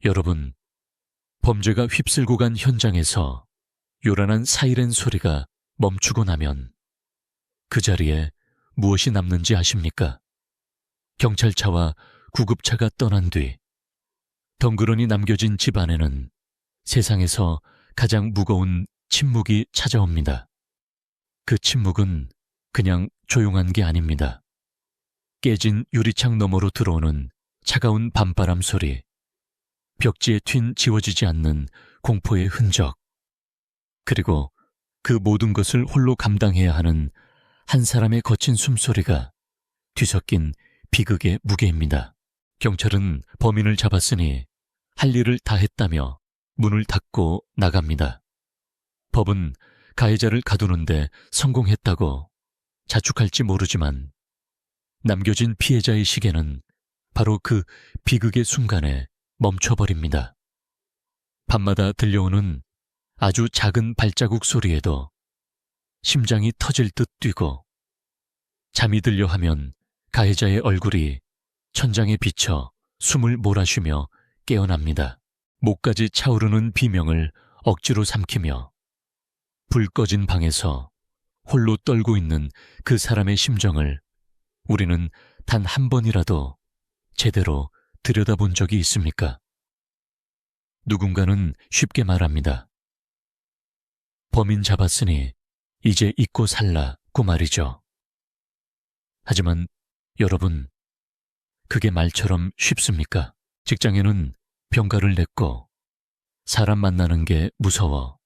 여러분, 범죄가 휩쓸고 간 현장에서 요란한 사이렌 소리가 멈추고 나면 그 자리에 무엇이 남는지 아십니까? 경찰차와 구급차가 떠난 뒤 덩그러니 남겨진 집 안에는 세상에서 가장 무거운 침묵이 찾아옵니다. 그 침묵은 그냥 조용한 게 아닙니다. 깨진 유리창 너머로 들어오는 차가운 밤바람 소리, 벽지에 튄 지워지지 않는 공포의 흔적, 그리고 그 모든 것을 홀로 감당해야 하는 한 사람의 거친 숨소리가 뒤섞인 비극의 무게입니다. 경찰은 범인을 잡았으니 할 일을 다 했다며 문을 닫고 나갑니다. 법은 가해자를 가두는데 성공했다고 자축할지 모르지만 남겨진 피해자의 시계는 바로 그 비극의 순간에 멈춰버립니다. 밤마다 들려오는 아주 작은 발자국 소리에도 심장이 터질 듯 뛰고, 잠이 들려 하면 가해자의 얼굴이 천장에 비쳐 숨을 몰아쉬며 깨어납니다. 목까지 차오르는 비명을 억지로 삼키며 불 꺼진 방에서 홀로 떨고 있는 그 사람의 심정을 우리는 단 한 번이라도 제대로 들여다본 적이 있습니까? 누군가는 쉽게 말합니다. 범인 잡았으니 이제 잊고 살라고 말이죠. 하지만 여러분, 그게 말처럼 쉽습니까? 직장에는 병가를 냈고 사람 만나는 게 무서워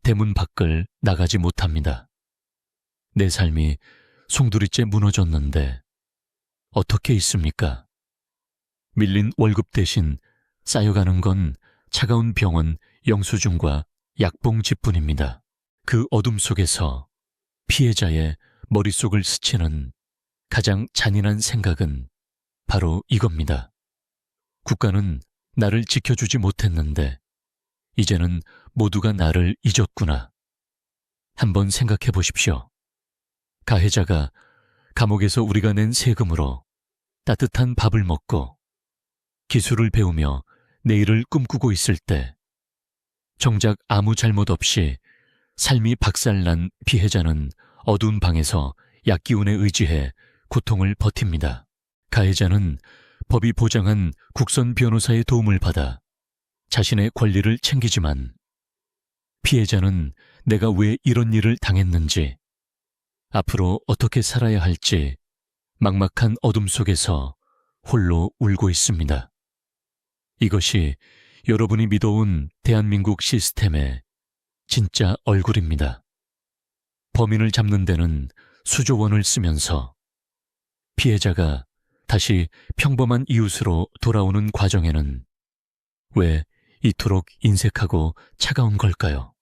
대문 밖을 나가지 못합니다. 내 삶이 송두리째 무너졌는데 어떻게 있습니까? 밀린 월급 대신 쌓여가는 건 차가운 병원 영수증과 약봉지뿐입니다. 그 어둠 속에서 피해자의 머릿속을 스치는 가장 잔인한 생각은 바로 이겁니다. 국가는 나를 지켜주지 못했는데 이제는 모두가 나를 잊었구나. 한번 생각해 보십시오. 가해자가 감옥에서 우리가 낸 세금으로 따뜻한 밥을 먹고 기술을 배우며 내일을 꿈꾸고 있을 때 정작 아무 잘못 없이 삶이 박살난 피해자는 어두운 방에서 약기운에 의지해 고통을 버팁니다. 가해자는 법이 보장한 국선 변호사의 도움을 받아 자신의 권리를 챙기지만 피해자는 내가 왜 이런 일을 당했는지, 앞으로 어떻게 살아야 할지 막막한 어둠 속에서 홀로 울고 있습니다. 이것이 여러분이 믿어온 대한민국 시스템의 진짜 얼굴입니다. 범인을 잡는 데는 수조 원을 쓰면서 피해자가 다시 평범한 이웃으로 돌아오는 과정에는 왜 이토록 인색하고 차가운 걸까요?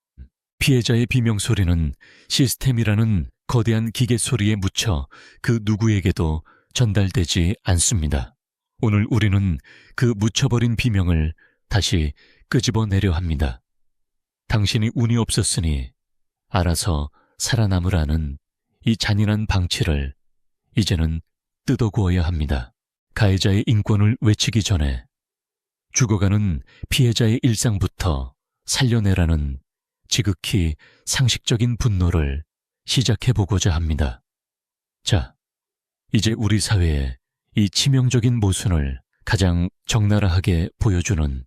피해자의 비명소리는 시스템이라는 거대한 기계 소리에 묻혀 그 누구에게도 전달되지 않습니다. 오늘 우리는 그 묻혀버린 비명을 다시 끄집어내려 합니다. 당신이 운이 없었으니 알아서 살아남으라는 이 잔인한 방치를 이제는 뜯어구어야 합니다. 가해자의 인권을 외치기 전에 죽어가는 피해자의 일상부터 살려내라는 지극히 상식적인 분노를 시작해보고자 합니다. 자, 이제 우리 사회의 이 치명적인 모순을 가장 적나라하게 보여주는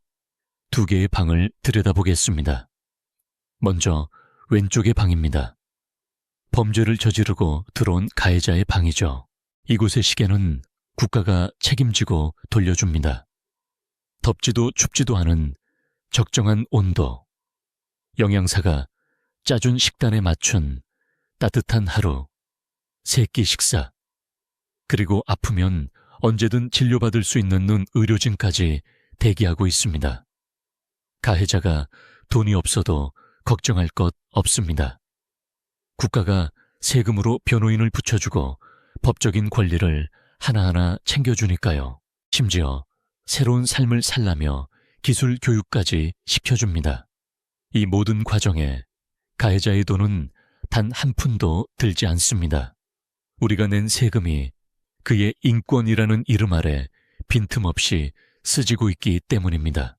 두 개의 방을 들여다보겠습니다. 먼저 왼쪽의 방입니다. 범죄를 저지르고 들어온 가해자의 방이죠. 이곳의 시계는 국가가 책임지고 돌려줍니다. 덥지도 춥지도 않은 적정한 온도, 영양사가 짜준 식단에 맞춘 따뜻한 하루, 세 끼 식사, 그리고 아프면 언제든 진료받을 수 있는 의료진까지 대기하고 있습니다. 가해자가 돈이 없어도 걱정할 것 없습니다. 국가가 세금으로 변호인을 붙여주고 법적인 권리를 하나하나 챙겨주니까요. 심지어 새로운 삶을 살라며 기술 교육까지 시켜줍니다. 이 모든 과정에 가해자의 돈은 단 한 푼도 들지 않습니다. 우리가 낸 세금이 그의 인권이라는 이름 아래 빈틈없이 쓰지고 있기 때문입니다.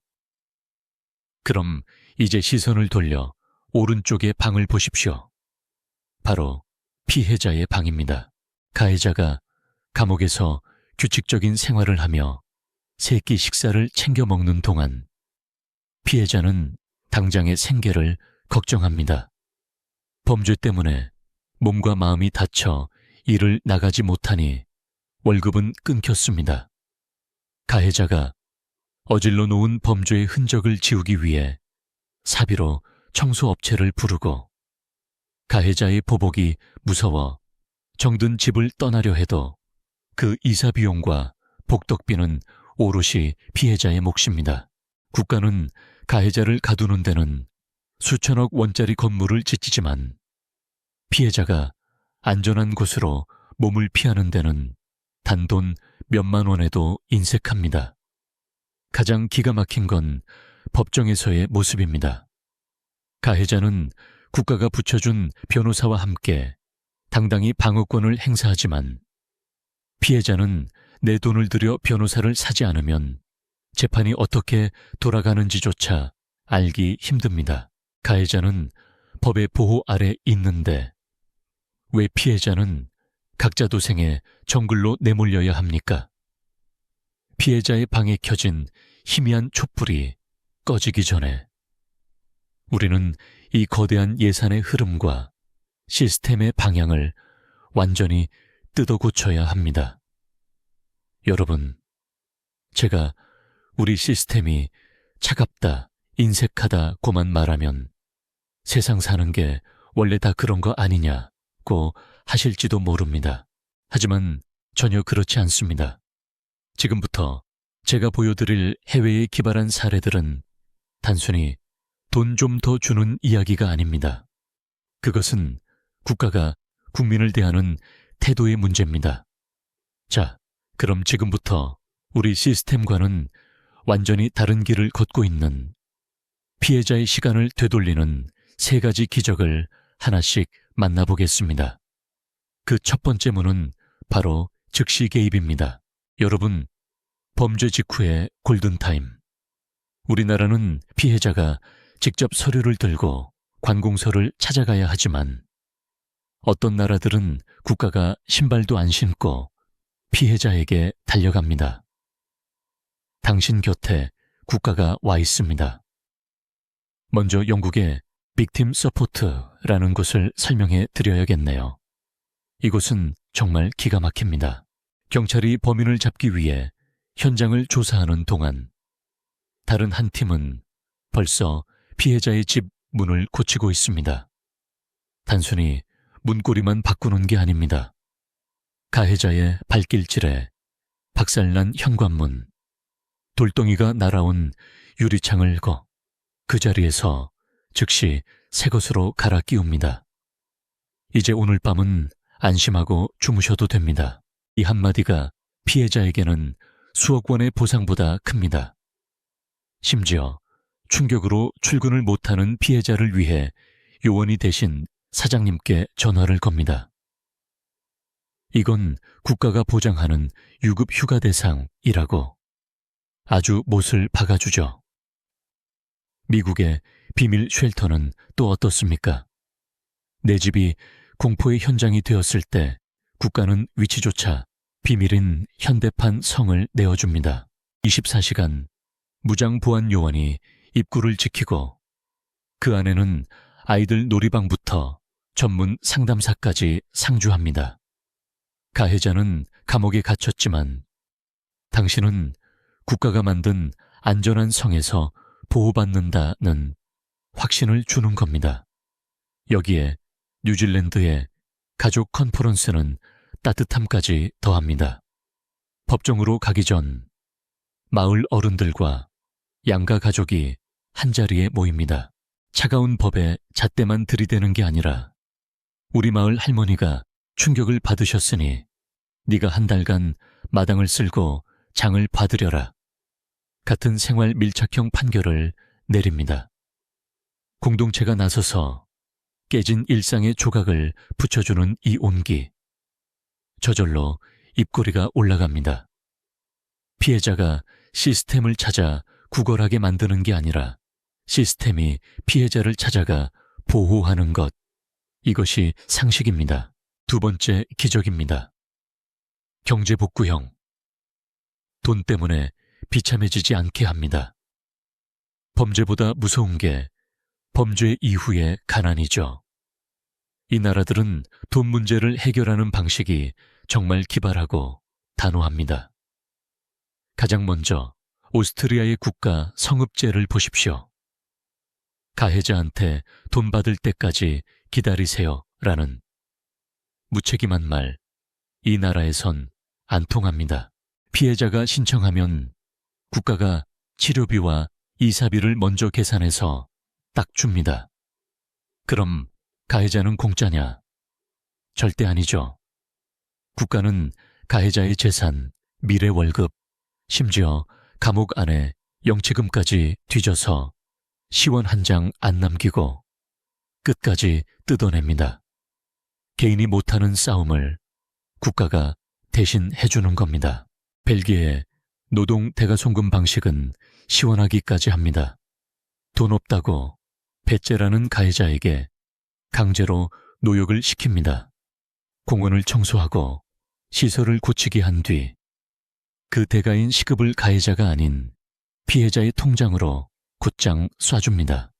그럼 이제 시선을 돌려 오른쪽의 방을 보십시오. 바로 피해자의 방입니다. 가해자가 감옥에서 규칙적인 생활을 하며 세끼 식사를 챙겨 먹는 동안 피해자는 당장의 생계를 걱정합니다. 범죄 때문에 몸과 마음이 다쳐 일을 나가지 못하니 월급은 끊겼습니다. 가해자가 어질러 놓은 범죄의 흔적을 지우기 위해 사비로 청소업체를 부르고 가해자의 보복이 무서워 정든 집을 떠나려 해도 그 이사 비용과 복덕비는 오롯이 피해자의 몫입니다. 국가는 가해자를 가두는 데는 수천억 원짜리 건물을 짓지만 피해자가 안전한 곳으로 몸을 피하는 데는 단돈 몇만 원에도 인색합니다. 가장 기가 막힌 건 법정에서의 모습입니다. 가해자는 국가가 붙여준 변호사와 함께 당당히 방어권을 행사하지만 피해자는 내 돈을 들여 변호사를 사지 않으면 재판이 어떻게 돌아가는지조차 알기 힘듭니다. 가해자는 법의 보호 아래 있는데 왜 피해자는 각자 도생에 정글로 내몰려야 합니까? 피해자의 방에 켜진 희미한 촛불이 꺼지기 전에 우리는 이 거대한 예산의 흐름과 시스템의 방향을 완전히 뜯어 고쳐야 합니다. 여러분, 제가 우리 시스템이 차갑다, 인색하다고만 말하면 세상 사는 게 원래 다 그런 거 아니냐고 하실지도 모릅니다. 하지만 전혀 그렇지 않습니다. 지금부터 제가 보여드릴 해외에 기발한 사례들은 단순히 돈 좀 더 주는 이야기가 아닙니다. 그것은 국가가 국민을 대하는 태도의 문제입니다. 자, 그럼 지금부터 우리 시스템과는 완전히 다른 길을 걷고 있는 피해자의 시간을 되돌리는 3가지 기적을 하나씩 만나보겠습니다. 그 첫 번째 문은 바로 즉시 개입입니다. 여러분, 범죄 직후의 골든타임. 우리나라는 피해자가 직접 서류를 들고 관공서를 찾아가야 하지만 어떤 나라들은 국가가 신발도 안 신고 피해자에게 달려갑니다. 당신 곁에 국가가 와 있습니다. 먼저 영국의 빅팀 서포트라는 곳을 설명해 드려야겠네요. 이곳은 정말 기가 막힙니다. 경찰이 범인을 잡기 위해 현장을 조사하는 동안 다른 한 팀은 벌써 피해자의 집 문을 고치고 있습니다. 단순히 문고리만 바꾸는 게 아닙니다. 가해자의 발길질에 박살난 현관문, 돌덩이가 날아온 유리창을 거 그 자리에서 즉시 새 것으로 갈아 끼웁니다. 이제 오늘 밤은 안심하고 주무셔도 됩니다. 이 한마디가 피해자에게는 수억 원의 보상보다 큽니다. 심지어 충격으로 출근을 못하는 피해자를 위해 요원이 대신 사장님께 전화를 겁니다. 이건 국가가 보장하는 유급 휴가 대상이라고 아주 못을 박아주죠. 미국의 비밀 쉘터는 또 어떻습니까? 내 집이 공포의 현장이 되었을 때 국가는 위치조차 비밀인 현대판 성을 내어줍니다. 24시간 무장 보안 요원이 입구를 지키고 그 안에는 아이들 놀이방부터 전문 상담사까지 상주합니다. 가해자는 감옥에 갇혔지만 당신은 국가가 만든 안전한 성에서 보호받는다는 확신을 주는 겁니다. 여기에 뉴질랜드의 가족 컨퍼런스는 따뜻함까지 더합니다. 법정으로 가기 전 마을 어른들과 양가 가족이 한자리에 모입니다. 차가운 법에 잣대만 들이대는 게 아니라 우리 마을 할머니가 충격을 받으셨으니 네가 한 달간 마당을 쓸고 장을 봐드려라. 같은 생활 밀착형 판결을 내립니다. 공동체가 나서서 깨진 일상의 조각을 붙여주는 이 온기. 저절로 입꼬리가 올라갑니다. 피해자가 시스템을 찾아 구걸하게 만드는 게 아니라 시스템이 피해자를 찾아가 보호하는 것. 이것이 상식입니다. 두 번째 기적입니다. 경제복구형. 돈 때문에 비참해지지 않게 합니다. 범죄보다 무서운 게 범죄 이후의 가난이죠. 이 나라들은 돈 문제를 해결하는 방식이 정말 기발하고 단호합니다. 가장 먼저 오스트리아의 국가 성읍제를 보십시오. 가해자한테 돈 받을 때까지 기다리세요 라는 무책임한 말, 이 나라에선 안 통합니다. 피해자가 신청하면 국가가 치료비와 이사비를 먼저 계산해서 딱 줍니다. 그럼 가해자는 공짜냐? 절대 아니죠. 국가는 가해자의 재산, 미래 월급, 심지어 감옥 안에 영치금까지 뒤져서 시원 한 장 안 남기고 끝까지 뜯어냅니다. 개인이 못하는 싸움을 국가가 대신 해주는 겁니다. 벨기에의 노동 대가송금 방식은 시원하기까지 합니다. 돈 없다고 배째라는 가해자에게 강제로 노역을 시킵니다. 공원을 청소하고 시설을 고치게 한 뒤 그 대가인 시급을 가해자가 아닌 피해자의 통장으로 곧장 쏴줍니다.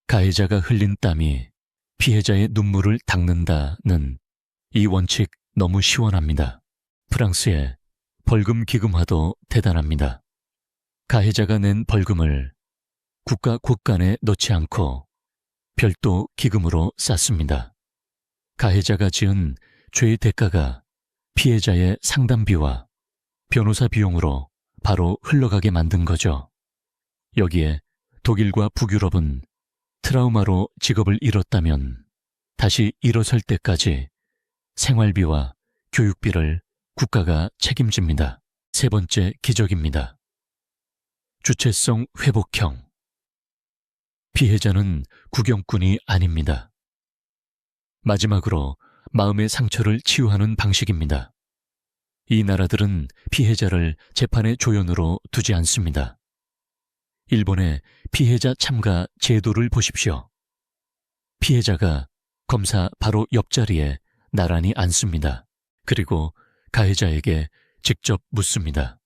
가해자가 흘린 땀이 피해자의 눈물을 닦는다는 이 원칙 너무 시원합니다. 프랑스의 벌금 기금화도 대단합니다. 가해자가 낸 벌금을 국가 곳간에 넣지 않고 별도 기금으로 쌓습니다. 가해자가 지은 죄의 대가가 피해자의 상담비와 변호사 비용으로 바로 흘러가게 만든 거죠. 여기에 독일과 북유럽은 트라우마로 직업을 잃었다면 다시 일어설 때까지 생활비와 교육비를 국가가 책임집니다. 세 번째 기적입니다. 주체성 회복형. 피해자는 구경꾼이 아닙니다. 마지막으로 마음의 상처를 치유하는 방식입니다. 이 나라들은 피해자를 재판의 조연으로 두지 않습니다. 일본의 피해자 참가 제도를 보십시오. 피해자가 검사 바로 옆자리에 나란히 앉습니다. 그리고 가해자에게 직접 묻습니다.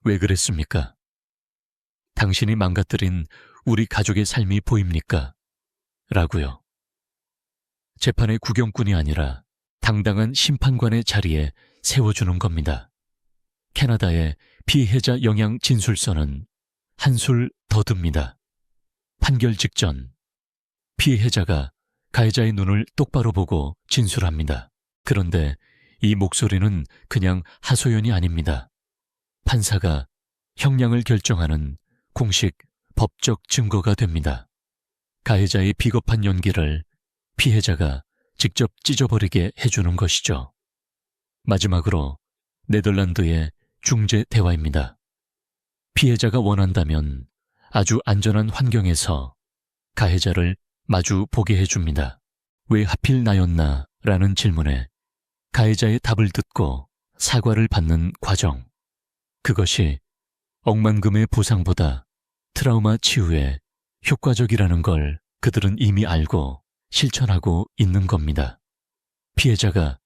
왜 그랬습니까? 당신이 망가뜨린 우리 가족의 삶이 보입니까? 라고요. 재판의 구경꾼이 아니라 당당한 심판관의 자리에 세워주는 겁니다. 캐나다의 피해자 영향 진술서는 한술 더 듭니다. 판결 직전 피해자가 가해자의 눈을 똑바로 보고 진술합니다. 그런데 이 목소리는 그냥 하소연이 아닙니다. 판사가 형량을 결정하는 공식 법적 증거가 됩니다. 가해자의 비겁한 연기를 피해자가 직접 찢어버리게 해주는 것이죠. 마지막으로 네덜란드의 중재 대화입니다. 피해자가 원한다면 아주 안전한 환경에서 가해자를 마주 보게 해줍니다. 왜 하필 나였나? 라는 질문에 가해자의 답을 듣고 사과를 받는 과정. 그것이 억만금의 보상보다 트라우마 치유에 효과적이라는 걸 그들은 이미 알고 실천하고 있는 겁니다. 피해자가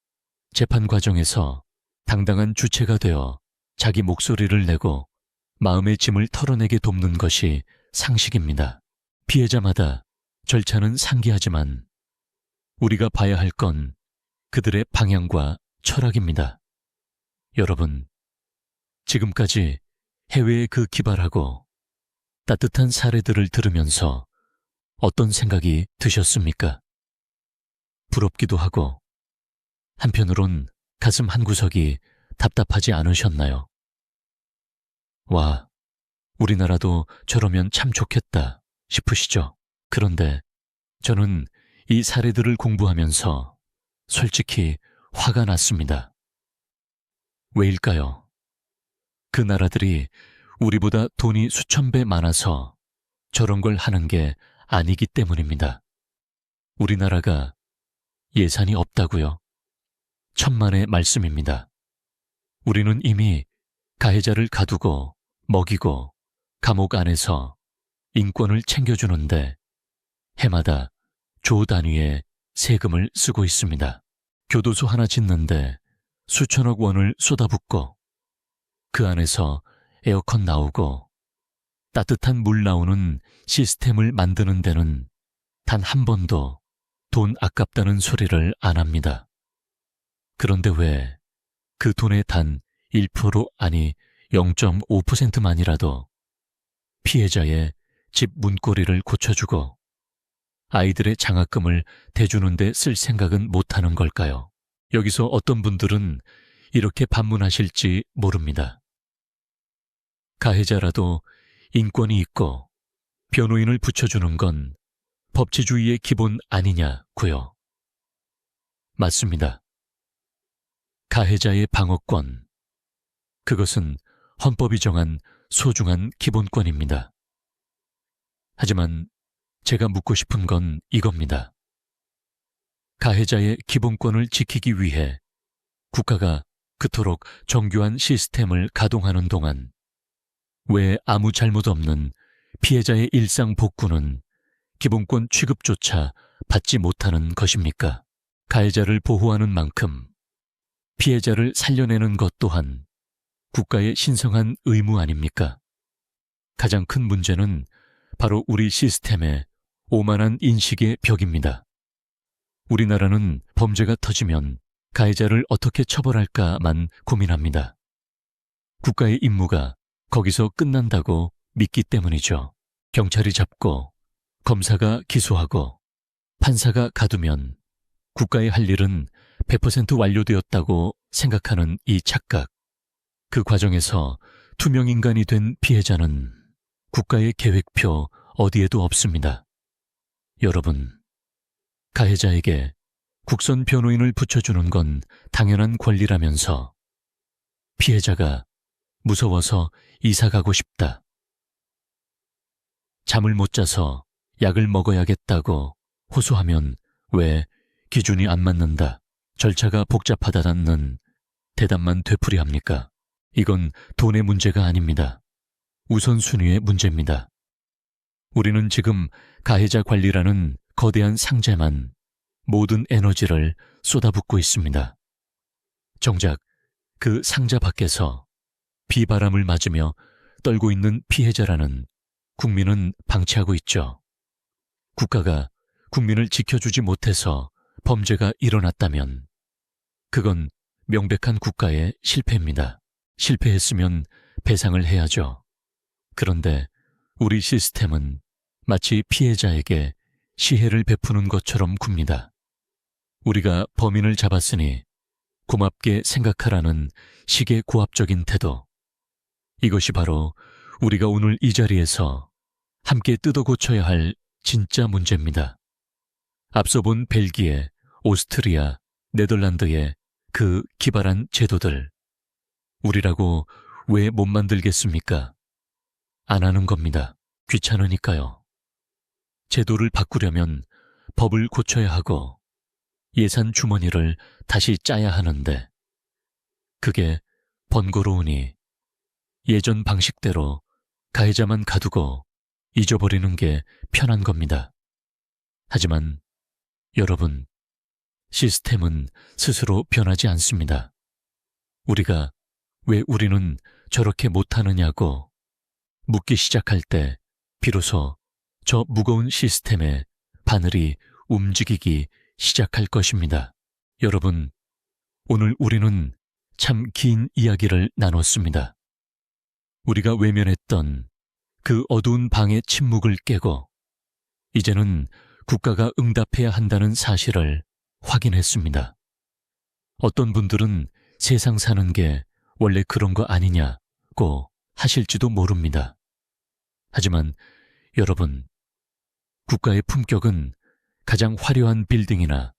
재판 과정에서 당당한 주체가 되어 자기 목소리를 내고 마음의 짐을 털어내게 돕는 것이 상식입니다. 피해자마다 절차는 상기하지만 우리가 봐야 할 건 그들의 방향과 철학입니다. 여러분, 지금까지 해외의 그 기발하고 따뜻한 사례들을 들으면서 어떤 생각이 드셨습니까? 부럽기도 하고 한편으론 가슴 한구석이 답답하지 않으셨나요? 와, 우리나라도 저러면 참 좋겠다 싶으시죠? 그런데 저는 이 사례들을 공부하면서 솔직히 화가 났습니다. 왜일까요? 그 나라들이 우리보다 돈이 수천 배 많아서 저런 걸 하는 게 아니기 때문입니다. 우리나라가 예산이 없다고요? 천만의 말씀입니다. 우리는 이미 가해자를 가두고 먹이고 감옥 안에서 인권을 챙겨주는데 해마다 조 단위의 세금을 쓰고 있습니다. 교도소 하나 짓는데 수천억 원을 쏟아붓고 그 안에서 에어컨 나오고 따뜻한 물 나오는 시스템을 만드는 데는 단 한 번도 돈 아깝다는 소리를 안 합니다. 그런데 왜 그 돈의 단 1% 아니 0.5%만이라도 피해자의 집 문고리를 고쳐주고 아이들의 장학금을 대주는 데 쓸 생각은 못하는 걸까요? 여기서 어떤 분들은 이렇게 반문하실지 모릅니다. 가해자라도 인권이 있고 변호인을 붙여주는 건 법치주의의 기본 아니냐고요. 맞습니다. 가해자의 방어권, 그것은 헌법이 정한 소중한 기본권입니다. 하지만 제가 묻고 싶은 건 이겁니다. 가해자의 기본권을 지키기 위해 국가가 그토록 정교한 시스템을 가동하는 동안 왜 아무 잘못 없는 피해자의 일상 복구는 기본권 취급조차 받지 못하는 것입니까? 가해자를 보호하는 만큼 피해자를 살려내는 것 또한 국가의 신성한 의무 아닙니까? 가장 큰 문제는 바로 우리 시스템의 오만한 인식의 벽입니다. 우리나라는 범죄가 터지면 가해자를 어떻게 처벌할까만 고민합니다. 국가의 임무가 거기서 끝난다고 믿기 때문이죠. 경찰이 잡고 검사가 기소하고 판사가 가두면 국가의 할 일은 100% 완료되었다고 생각하는 이 착각. 그 과정에서 투명인간이 된 피해자는 국가의 계획표 어디에도 없습니다. 여러분, 가해자에게 국선 변호인을 붙여주는 건 당연한 권리라면서 피해자가 무서워서 이사 가고 싶다. 잠을 못 자서 약을 먹어야겠다고 호소하면 왜 기준이 안 맞는다, 절차가 복잡하다는 대답만 되풀이합니까? 이건 돈의 문제가 아닙니다. 우선순위의 문제입니다. 우리는 지금 가해자 관리라는 거대한 상자만 모든 에너지를 쏟아붓고 있습니다. 정작 그 상자 밖에서 비바람을 맞으며 떨고 있는 피해자라는 국민은 방치하고 있죠. 국가가 국민을 지켜주지 못해서 범죄가 일어났다면 그건 명백한 국가의 실패입니다. 실패했으면 배상을 해야죠. 그런데 우리 시스템은 마치 피해자에게 시혜를 베푸는 것처럼 굽니다. 우리가 범인을 잡았으니 고맙게 생각하라는 식의 고압적인 태도. 이것이 바로 우리가 오늘 이 자리에서 함께 뜯어 고쳐야 할 진짜 문제입니다. 앞서 본 벨기에, 오스트리아, 네덜란드의 그 기발한 제도들, 우리라고 왜 못 만들겠습니까? 안 하는 겁니다. 귀찮으니까요. 제도를 바꾸려면 법을 고쳐야 하고 예산 주머니를 다시 짜야 하는데 그게 번거로우니 예전 방식대로 가해자만 가두고 잊어버리는 게 편한 겁니다. 하지만 여러분, 시스템은 스스로 변하지 않습니다. 우리가 왜 우리는 저렇게 못하느냐고 묻기 시작할 때 비로소 저 무거운 시스템의 바늘이 움직이기 시작할 것입니다. 여러분, 오늘 우리는 참 긴 이야기를 나눴습니다. 우리가 외면했던 그 어두운 방의 침묵을 깨고 이제는 국가가 응답해야 한다는 사실을 확인했습니다. 어떤 분들은 세상 사는 게 원래 그런 거 아니냐고 하실지도 모릅니다. 하지만 여러분, 국가의 품격은 가장 화려한 빌딩이나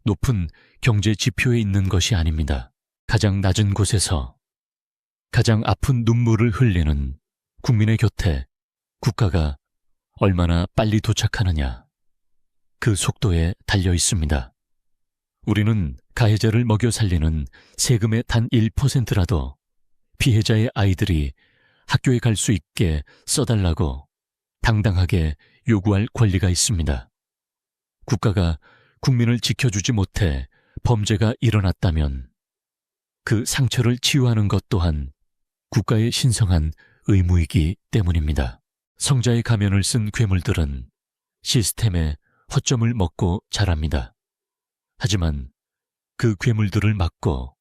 높은 경제 지표에 있는 것이 아닙니다. 가장 낮은 곳에서 가장 아픈 눈물을 흘리는 국민의 곁에 국가가 얼마나 빨리 도착하느냐, 그 속도에 달려 있습니다. 우리는 가해자를 먹여 살리는 세금의 단 1%라도 피해자의 아이들이 학교에 갈 수 있게 써달라고 당당하게 요구할 권리가 있습니다. 국가가 국민을 지켜주지 못해 범죄가 일어났다면 그 상처를 치유하는 것 또한 국가의 신성한 의무이기 때문입니다. 성자의 가면을 쓴 괴물들은 시스템의 허점을 먹고 자랍니다. 하지만 그 괴물들을 막고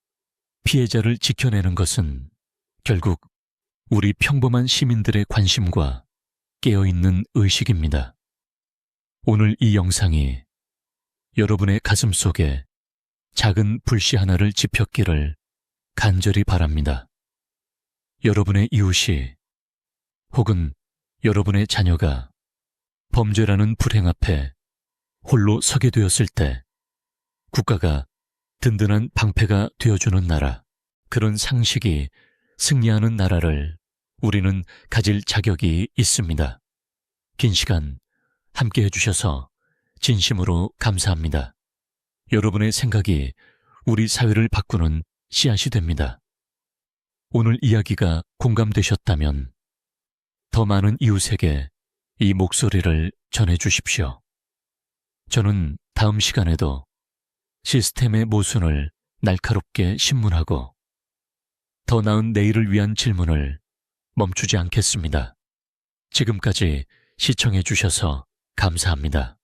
피해자를 지켜내는 것은 결국 우리 평범한 시민들의 관심과 깨어있는 의식입니다. 오늘 이 영상이 여러분의 가슴 속에 작은 불씨 하나를 지폈기를 간절히 바랍니다. 여러분의 이웃이 혹은 여러분의 자녀가 범죄라는 불행 앞에 홀로 서게 되었을 때 국가가 든든한 방패가 되어주는 나라, 그런 상식이 승리하는 나라를 우리는 가질 자격이 있습니다. 긴 시간 함께 해주셔서 진심으로 감사합니다. 여러분의 생각이 우리 사회를 바꾸는 씨앗이 됩니다. 오늘 이야기가 공감되셨다면 더 많은 이웃에게 이 목소리를 전해주십시오. 저는 다음 시간에도 시스템의 모순을 날카롭게 신문하고 더 나은 내일을 위한 질문을 멈추지 않겠습니다. 지금까지 시청해 주셔서 감사합니다.